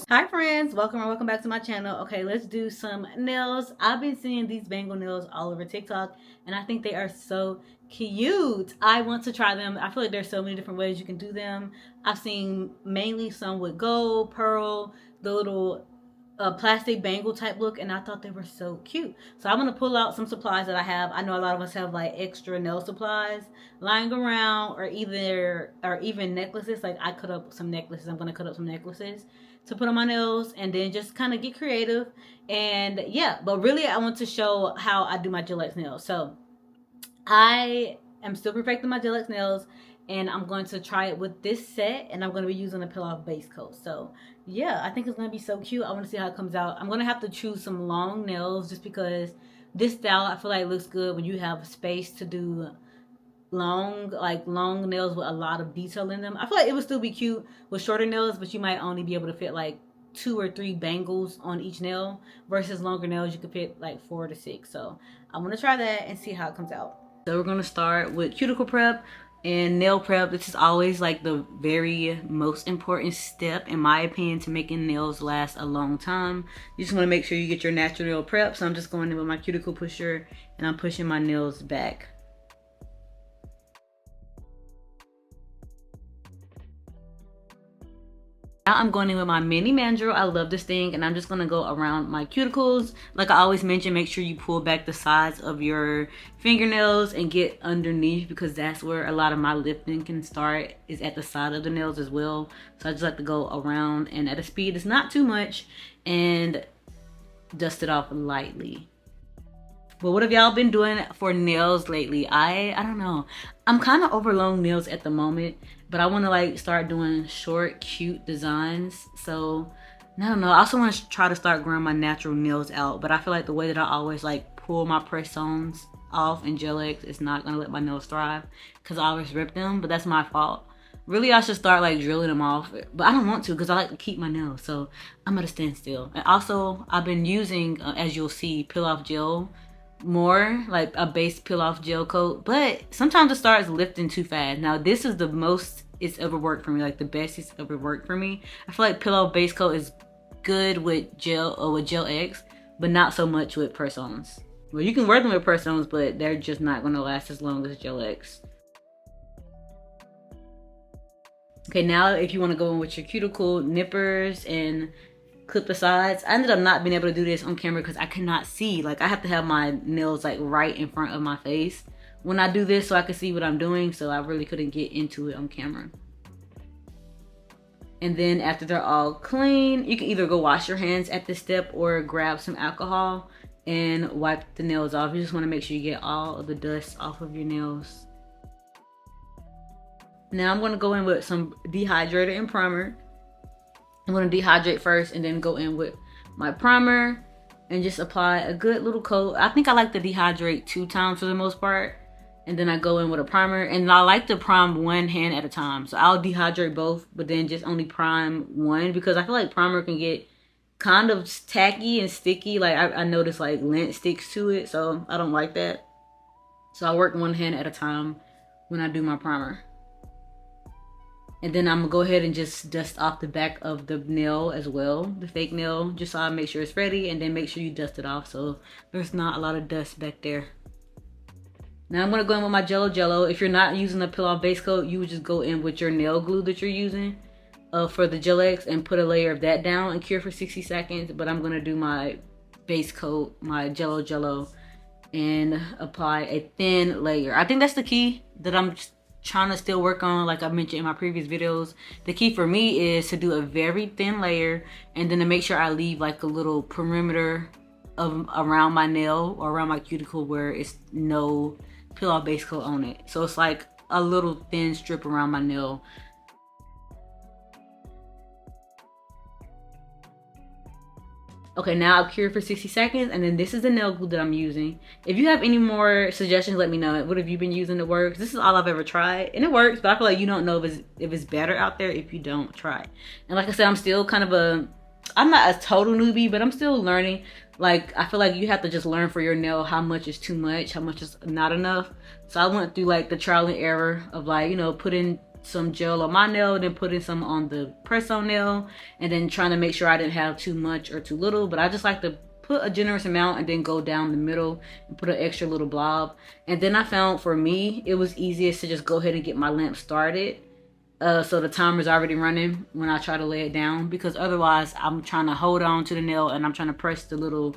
Hi friends, welcome back to my channel. Okay, let's do some nails. I've been seeing these Bangle nails all over TikTok and I think they are so cute. I want to try them. I feel like there's so many different ways you can do them. I've seen mainly some with gold, pearl, the little plastic bangle type look, and I thought they were so cute. So I'm gonna pull out some supplies that I have. I know a lot of us have like extra nail supplies lying around, or even necklaces. Like I cut up some necklaces. I'm gonna cut up some necklaces to put on my nails, and then just kind of get creative. And yeah, but really I want to show how I do my Gillette nails. So I am still perfecting my Gillette nails, and I'm going to try it with this set, and I'm going to be using a peel off base coat. So yeah, I think it's going to be so cute. I want to see how it comes out. I'm going to have to choose some long nails just because this style I feel like looks good when you have space to do long nails with a lot of detail in them. I feel like it would still be cute with shorter nails, but you might only be able to fit like 2 or 3 bangles on each nail, versus longer nails you could fit like 4 to 6. So I'm gonna try that and see how it comes out. So we're gonna start with cuticle prep and nail prep. This is always like the very most important step in my opinion to making nails last a long time. You just want to make sure you get your natural nail prep. So I'm just going in with my cuticle pusher and I'm pushing my nails back. Now I'm going in with my mini mandrel. I love this thing, and I'm just gonna go around my cuticles. Like I always mention, make sure you pull back the sides of your fingernails and get underneath, because that's where a lot of my lifting can start, is at the side of the nails as well. So I just like to go around, and at a speed it's not too much, and dust it off lightly. But what have y'all been doing for nails lately? I don't know. I'm kind of over long nails at the moment, but I want to like start doing short, cute designs. So I don't know. I also want to try to start growing my natural nails out, but I feel like the way that I always like pull my press-ons off in Gel X is not gonna let my nails thrive, because I always rip them. But that's my fault. Really, I should start like drilling them off, but I don't want to because I like to keep my nails. So I'm at a standstill. And also, I've been using, as you'll see, peel off gel more, like a base peel off gel coat, but sometimes it starts lifting too fast. Now this is the most it's ever worked for me, like the best it's ever worked for me. I feel like peel off base coat is good with gel or with Gel X, but not so much with press-ons. Well, you can wear them with press-ons, but they're just not going to last as long as Gel X. Okay, now if you want to go in with your cuticle nippers and clip the sides. I ended up not being able to do this on camera because I cannot see. Like I have to have my nails like right in front of my face when I do this so I can see what I'm doing. So I really couldn't get into it on camera. And then after they're all clean, you can either go wash your hands at this step or grab some alcohol and wipe the nails off. You just want to make sure you get all of the dust off of your nails. Now I'm going to go in with some dehydrator and primer. I'm going to dehydrate first and then go in with my primer and just apply a good little coat. I think I like to dehydrate 2 times for the most part. And then I go in with a primer, and I like to prime one hand at a time. So I'll dehydrate both, but then just only prime one, because I feel like primer can get kind of tacky and sticky. Like I notice like lint sticks to it, so I don't like that. So I work one hand at a time when I do my primer. And then I'm gonna go ahead and just dust off the back of the nail as well, the fake nail, just so I make sure it's ready, and then make sure you dust it off so there's not a lot of dust back there. Now I'm gonna go in with my Jello. If you're not using the peel off base coat, you would just go in with your nail glue that you're using for the Gel X and put a layer of that down and cure for 60 seconds. But I'm gonna do my base coat, my Jello, and apply a thin layer. I think that's the key that I'm trying to still work on. Like I mentioned in my previous videos, the key for me is to do a very thin layer, and then to make sure I leave like a little perimeter of around my nail or around my cuticle where it's no peel off base coat on it. So it's like a little thin strip around my nail. Okay, now I've cured for 60 seconds, and then this is the nail glue that I'm using. If you have any more suggestions, let me know. What have you been using that works? This is all I've ever tried, and it works, but I feel like you don't know if it's better out there if you don't try. And like I said, I'm still kind of I'm not a total newbie, but I'm still learning. Like, I feel like you have to just learn for your nail how much is too much, how much is not enough. So I went through like the trial and error of like, you know, putting some gel on my nail, then putting some on the press-on nail, and then trying to make sure I didn't have too much or too little. But I just like to put a generous amount and then go down the middle and put an extra little blob. And then I found for me, it was easiest to just go ahead and get my lamp started. So the timer's already running when I try to lay it down, because otherwise I'm trying to hold on to the nail and I'm trying to press the little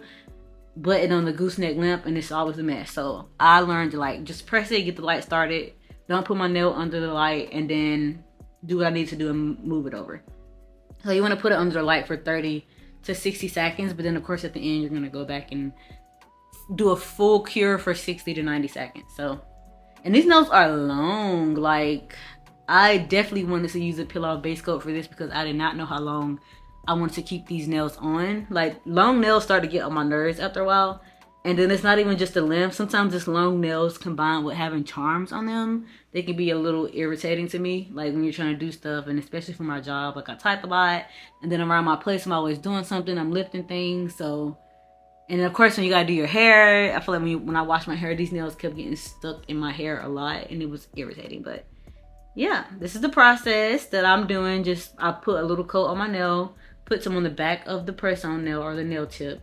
button on the gooseneck lamp, and it's always a mess. So I learned to like just press it, get the light started, don't put my nail under the light, and then do what I need to do and move it over. So you want to put it under the light for 30 to 60 seconds, but then of course at the end you're going to go back and do a full cure for 60 to 90 seconds. So, and these nails are long. Like, I definitely wanted to use a peel-off base coat for this because I did not know how long I wanted to keep these nails on. Like, long nails start to get on my nerves after a while. And then it's not even just the length. Sometimes it's long nails combined with having charms on them. They can be a little irritating to me. Like when you're trying to do stuff, and especially for my job. Like I type a lot, and then around my place I'm always doing something. I'm lifting things. So, and of course when you gotta do your hair, I feel like when I wash my hair, these nails kept getting stuck in my hair a lot, and it was irritating. But yeah, this is the process that I'm doing. Just I put a little coat on my nail, put some on the back of the press-on nail or the nail tip,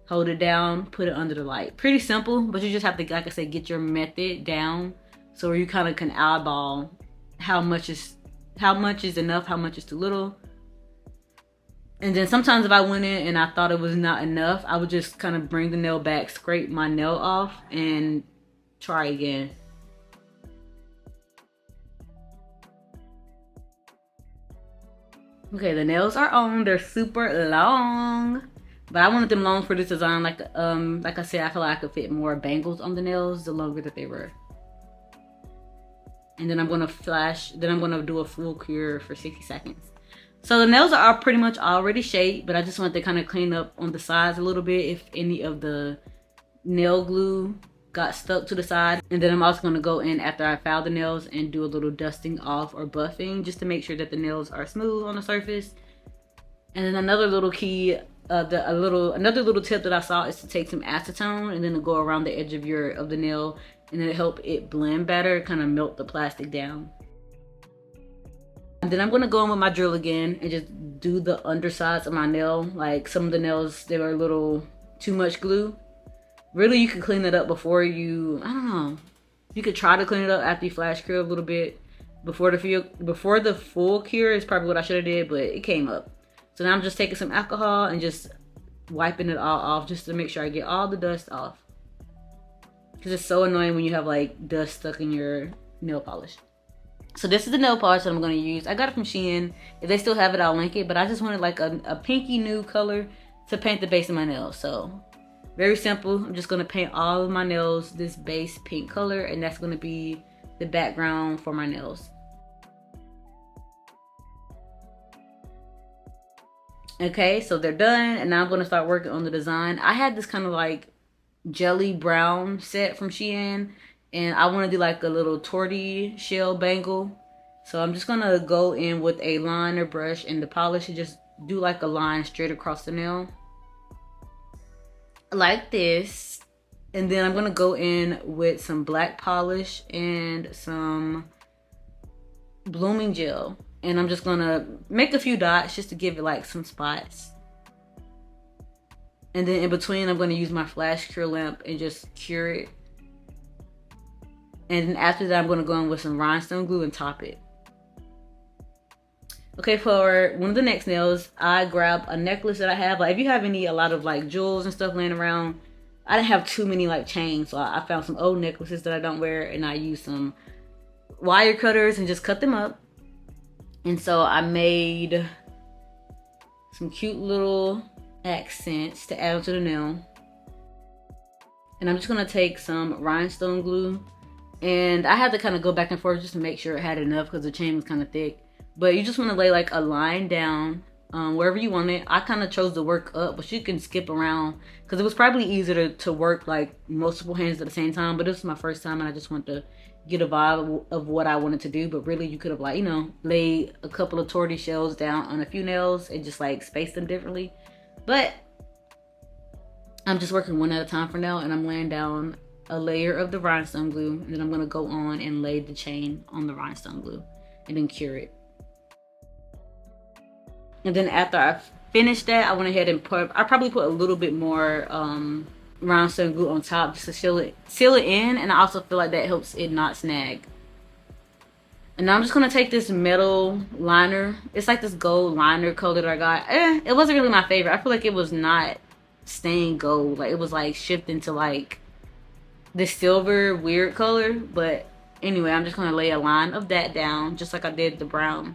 hold it down, put it under the light. Pretty simple, but you just have to, like I said, get your method down so you kind of can eyeball how much is enough, how much is too little. And then sometimes if I went in and I thought it was not enough, I would just kind of bring the nail back, scrape my nail off, and try again. Okay, the nails are on. They're super long, but I wanted them long for this design. Like I said, I feel like I could fit more bangles on the nails the longer that they were. And then I'm gonna do a full cure for 60 seconds. So the nails are pretty much already shaped, but I just wanted to kind of clean up on the sides a little bit if any of the nail glue got stuck to the side. And then I'm also going to go in after I file the nails and do a little dusting off or buffing just to make sure that the nails are smooth on the surface. And then another little key, another little tip that I saw is to take some acetone and then to go around the edge of the nail, and then help it blend better, kind of melt the plastic down. And then I'm going to go in with my drill again and just do the undersides of my nail. Like some of the nails, they were a little too much glue. Really, you can clean it up before you, I don't know. You could try to clean it up after you flash cure a little bit. Before the full cure is probably what I should have did, but it came up. So now I'm just taking some alcohol and just wiping it all off just to make sure I get all the dust off. Because it's so annoying when you have like dust stuck in your nail polish. So this is the nail polish that I'm going to use. I got it from Shein. If they still have it, I'll link it. But I just wanted like a pinky nude color to paint the base of my nails. So very simple. I'm just going to paint all of my nails this base pink color, and that's going to be the background for my nails. Okay, so they're done, and now I'm going to start working on the design. I had this kind of like jelly brown set from Shein, and I want to do like a little torty shell bangle. So I'm just going to go in with a liner brush and the polish and just do like a line straight across the nail. Like this. And then I'm going to go in with some black polish and some blooming gel. And I'm just going to make a few dots just to give it like some spots. And then in between, I'm going to use my flash cure lamp and just cure it. And then after that, I'm going to go in with some rhinestone glue and top it. Okay, for one of the next nails, I grab a necklace that I have. Like if you have a lot of like jewels and stuff laying around, I didn't have too many like chains. So I found some old necklaces that I don't wear, and I used some wire cutters and just cut them up. And so I made some cute little accents to add to the nail. And I'm just going to take some rhinestone glue. And I had to kind of go back and forth just to make sure it had enough because the chain was kind of thick. But you just want to lay like a line down wherever you want it. I kind of chose to work up, but you can skip around because it was probably easier to work like multiple hands at the same time. But this was my first time, and I just wanted to get a vibe of what I wanted to do. But really, you could have like, laid a couple of torty shells down on a few nails and just like spaced them differently. But I'm just working one at a time for now, and I'm laying down a layer of the rhinestone glue, and then I'm going to go on and lay the chain on the rhinestone glue. and then cure it. And then after I finished that, I went ahead and I probably put a little bit more rhinestone glue on top just to seal it in, and I also feel like that helps it not snag. And now I'm just gonna take this metal liner. It's like this gold liner color that I got. It wasn't really my favorite. I feel like it was not staying gold. Like it was like shifting to like this silver weird color. But anyway, I'm just gonna lay a line of that down just like I did the brown.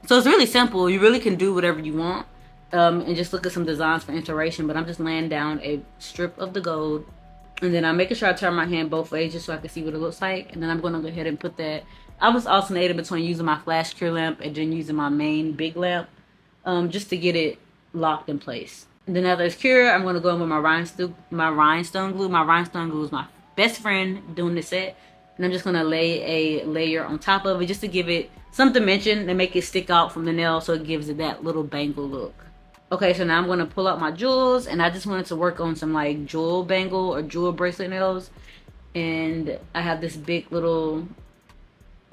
So it's really simple. You really can do whatever you want. And just look at some designs for inspiration. But I'm just laying down a strip of the gold. And then I'm making sure I turn my hand both ways just so I can see what it looks like. And then I'm going to go ahead and put that. I was alternating between using my flash cure lamp and then using my main big lamp. Just to get it locked in place. And then after it's cured, I'm going to go in with my rhinestone glue. My rhinestone glue is my best friend doing the set. And I'm just going to lay a layer on top of it just to give it some dimension and make it stick out from the nail so it gives it that little bangle look. Okay, so now I'm going to pull out my jewels, and I just wanted to work on some like jewel bangle or jewel bracelet nails. And I have this big little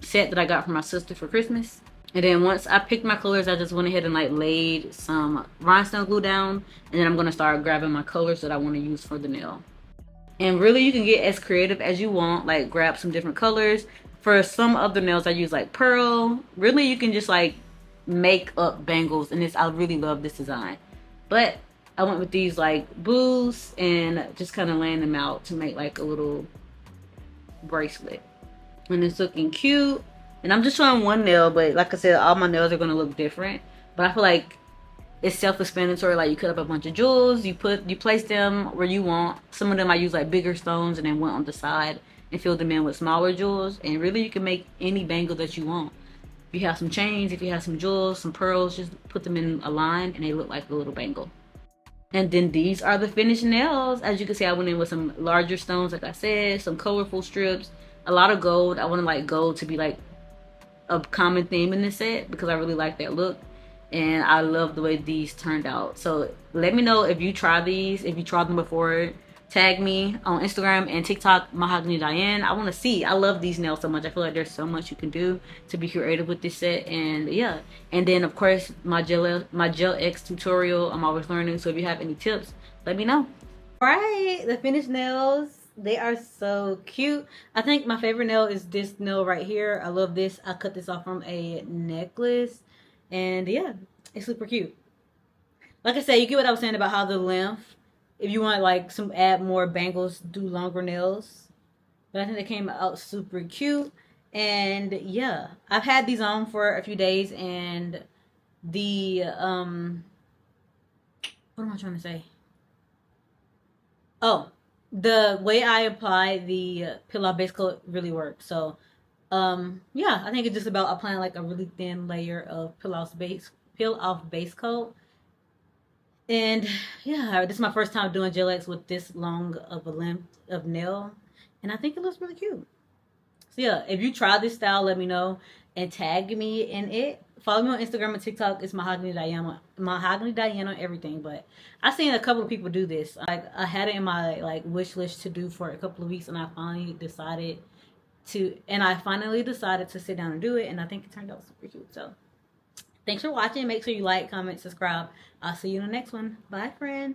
set that I got from my sister for Christmas. And then once I picked my colors, I just went ahead and like laid some rhinestone glue down. And then I'm going to start grabbing my colors that I want to use for the nail. And really, you can get as creative as you want. Like, grab some different colors. For some other nails, I use like pearl. Really, you can just like make up bangles. And I really love this design. But I went with these like blues and just kind of laying them out to make like a little bracelet. And it's looking cute. And I'm just showing one nail, but like I said, all my nails are going to look different. But I feel like it's self-explanatory. Like, you cut up a bunch of jewels, you place them where you want. Some of them I use like bigger stones and then went on the side and filled them in with smaller jewels. And really, you can make any bangle that you want. If you have some chains, if you have some jewels, some pearls, just put them in a line and they look like a little bangle. And then these are the finished nails. As you can see, I went in with some larger stones, like I said, some colorful strips, a lot of gold. I wanted like gold to be like a common theme in this set because I really like that look. And I love the way these turned out. So let me know if you try these, if you tried them before. Tag me on Instagram and TikTok, Mahogany Diane. I want to see. I love these nails so much. I feel like there's so much you can do to be creative with this set. And yeah. And then of course my gel X tutorial. I'm always learning. So if you have any tips, let me know. Alright, the finished nails. They are so cute. I think my favorite nail is this nail right here. I love this. I cut this off from a necklace. And yeah, it's super cute. Like I said, you get what I was saying about how the length, if you want like add more bangles, do longer nails. But I think they came out super cute. And yeah, I've had these on for a few days, and the what am I trying to say? Oh, the way I apply the peel off base coat really works. So yeah, I think it's just about applying like a really thin layer of peel off base coat. And yeah, this is my first time doing gel X with this long of a length of nail, and I think it looks really cute. So yeah, if you try this style, let me know and tag me in it. Follow me on Instagram and TikTok. It's Mahogany Diane on everything. But I've seen a couple of people do this. Like, I had it in my like wish list to do for a couple of weeks, and I finally decided to sit down and do it, and I think it turned out super cute. So thanks for watching. Make sure you like, comment, subscribe. I'll see you in the next one. Bye, friend.